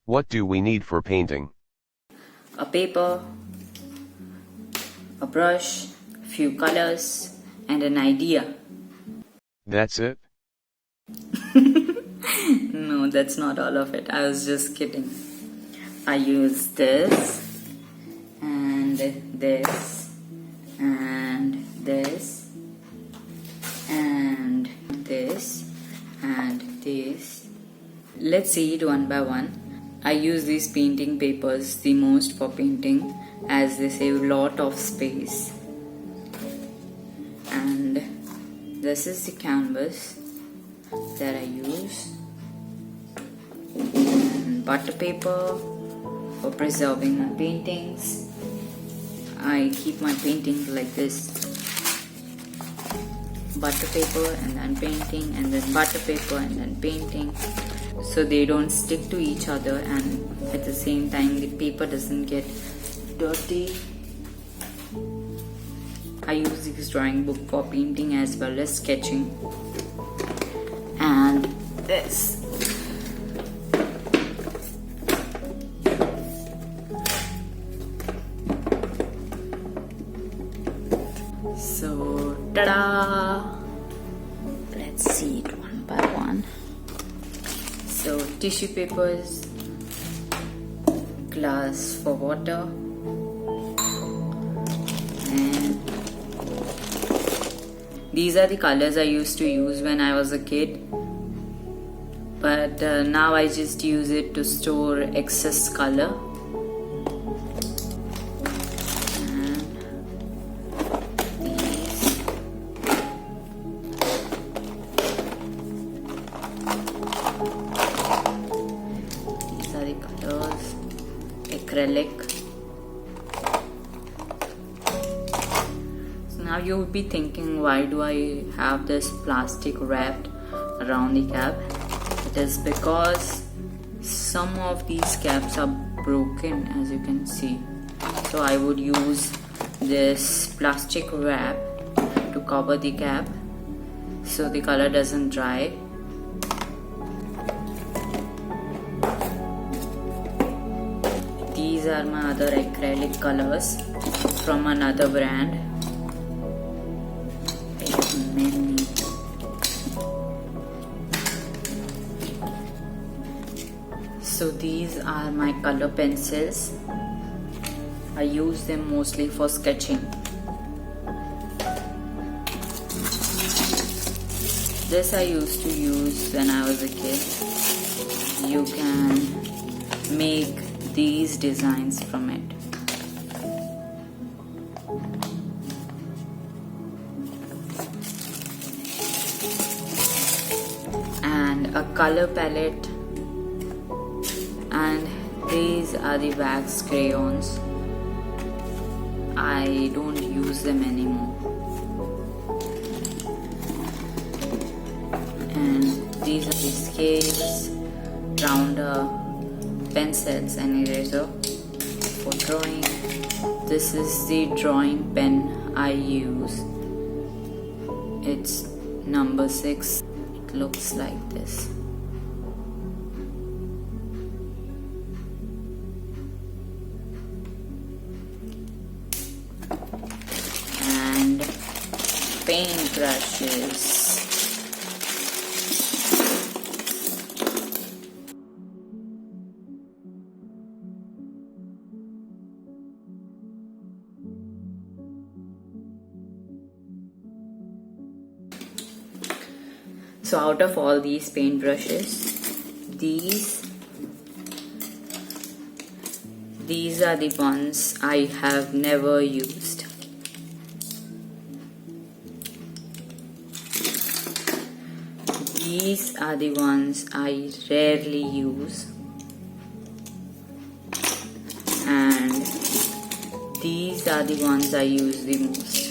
What do we need for painting? A paper, a brush, few colors, and an idea. That's it? No, that's not all of it. I was just kidding. I use this and this and this and this and this. Let's see it one by one. I use these painting papers the most for painting as they save a lot of space. And this is the canvas that I use. And butter paper for preserving my paintings. I keep my paintings like this. Butter paper and then painting, and then butter paper and then painting, so they don't stick to each other, and at the same time the paper doesn't get dirty. I use this drawing book for painting as well as sketching. And this. So, ta-da! Let's see it one by one. So, tissue papers, glass for water, and these are the colors I used to use when I was a kid, but now I just use it to store excess color. Colors, acrylic. So now you would be thinking, why do I have this plastic wrapped around the cap? It is because some of these caps are broken, as you can see. So I would use this plastic wrap to cover the cap so the color doesn't dry. These are my other acrylic colors from another brand. I have many. So these are my color pencils. I use them mostly for sketching. This I used to use when I was a kid. You can make these designs from it. And a color palette, and these are the wax crayons. I don't use them anymore. And these are the scales, rounder, pencils and eraser for drawing. This is the drawing pen I use. It's number 6. It looks like this. And paint brushes. So out of all these paint brushes, these are the ones I have never used. These are the ones I rarely use. And these are the ones I use the most.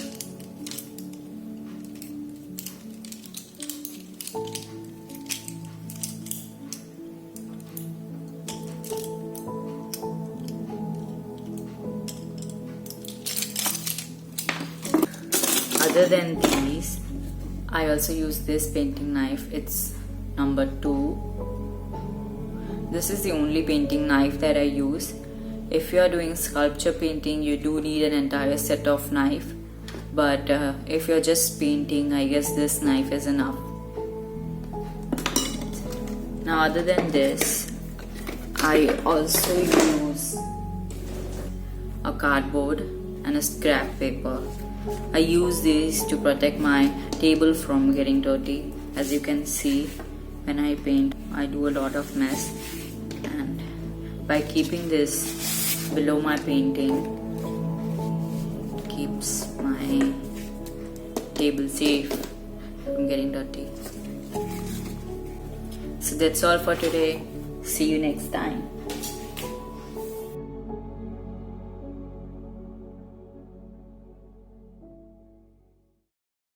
Other than these, I also use this painting knife. It's number 2. this is the only painting knife that I use. If you are doing sculpture painting, you do need an entire set of knife, but if you're just painting, I guess this knife is enough. Now other than this, I also use a cardboard and a scrap paper. I use these to protect my table from getting dirty. As you can see, when I paint, I do a lot of mess, and by keeping this below my painting, keeps my table safe from getting dirty. So that's all for today. See you next time.